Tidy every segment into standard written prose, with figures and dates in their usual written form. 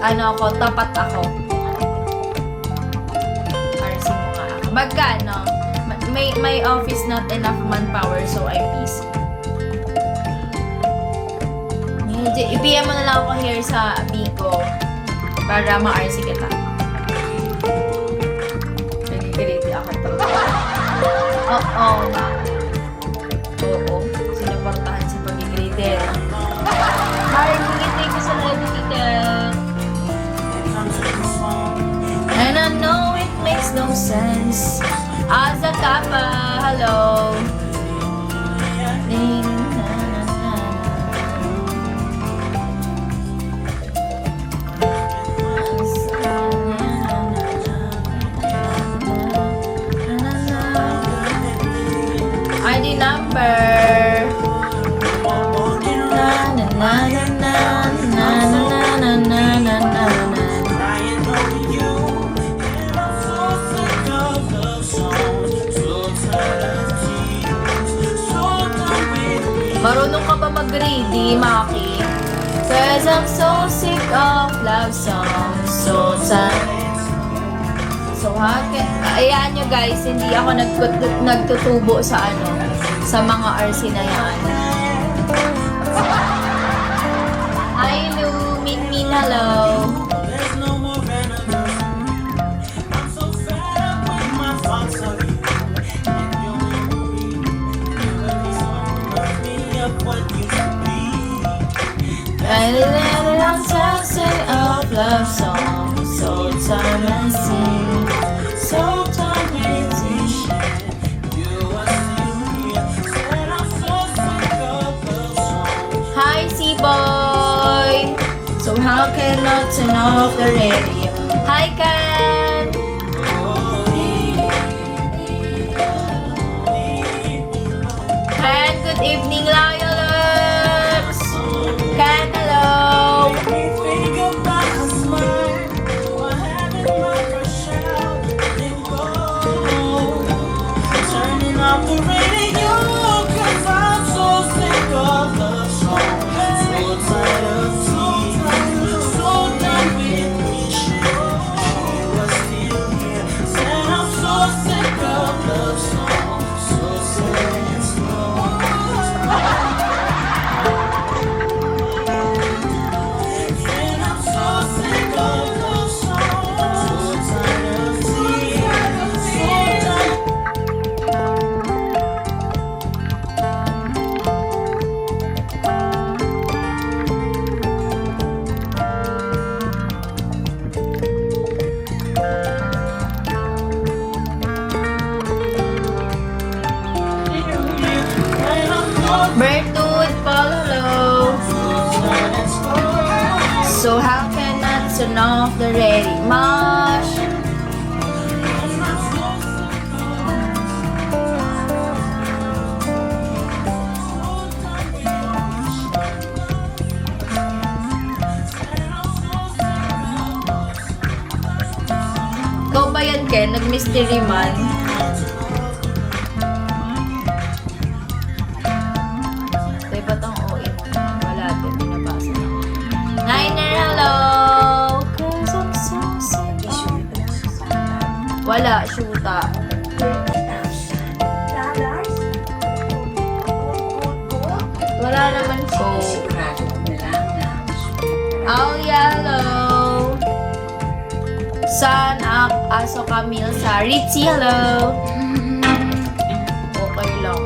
tapat ako. RC mo nga ako. Magkano? May office not enough manpower, so I'm busy. I-PM mo na lang ako here sa Bigo para ma-RC kita. Nagigiliti ako to. Oo. Sinuportahan sa pagigiliti. Hi, thank you sa live, tita. And I know it makes no sense. Aza Kappa, hello. ID number. Marunong ka ba mag-ready, Maki? Cause I'm so sick of love songs. So ayan nyo guys, hindi ako nagtutubo sa sa mga RC na yan. Hi Lou, Min, hello. I'm toxic of love songs, so time and sing, so time and sing. Hi, C-Boy. So how can I turn off the radio? Hi, Ken. Ken, good evening, Loyalers. Ken, hello. Turning off the radio, 'cause I'm so sick of love songs. So tired of tears, so done with me. She was still here. Said I'm so sick of love songs. So sad and slow. Said I'm so sick of love songs. So tired of tears, so done. Berthoud, follow. So how can I turn off the radio? Mosh. Ikaw ba yan, Ken? Nag-mystery man? Ba't ang OA mo? Wala din, binabasa na. Niner, hello! Cause I'm so sick. Wala, shoota. Wala naman ko. Oh, hello! San Aso Camille sa Ritzy, hello! Okay lang.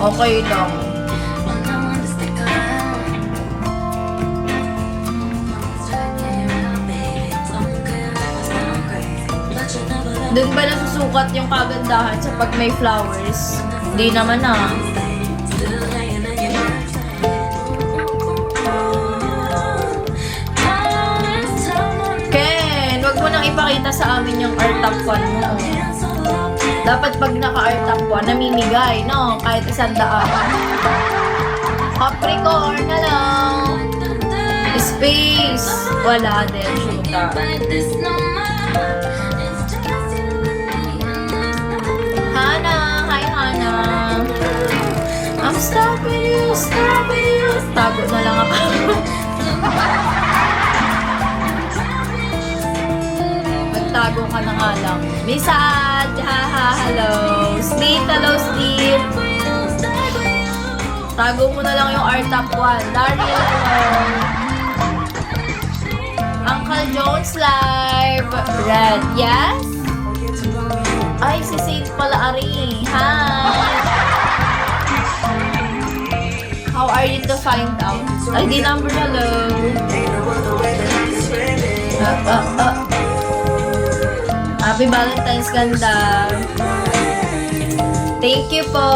Okay lang. Doon ba nasusukat yung kagandahan sa pag may flowers? Hindi naman ah. Ken, wag mo nang ipakita sa amin yung R-Top 1 mo. Dapat pag naka-R-Top 1, namimigay, no? Kahit 100. Capricorn, hello! Space! Wala din, shoota. Magtago ka na nga lang. Misad! Haha, hello! Sleep, hello, sleep! Tago mo na lang yung R-Top 1. Daryl, hello! Uncle Jones live! Red, yes? Ay, si Saint pala, Ari. Hi! How are you to find out? ID number, hello! Happy Valentine's, ganda! Thank you po!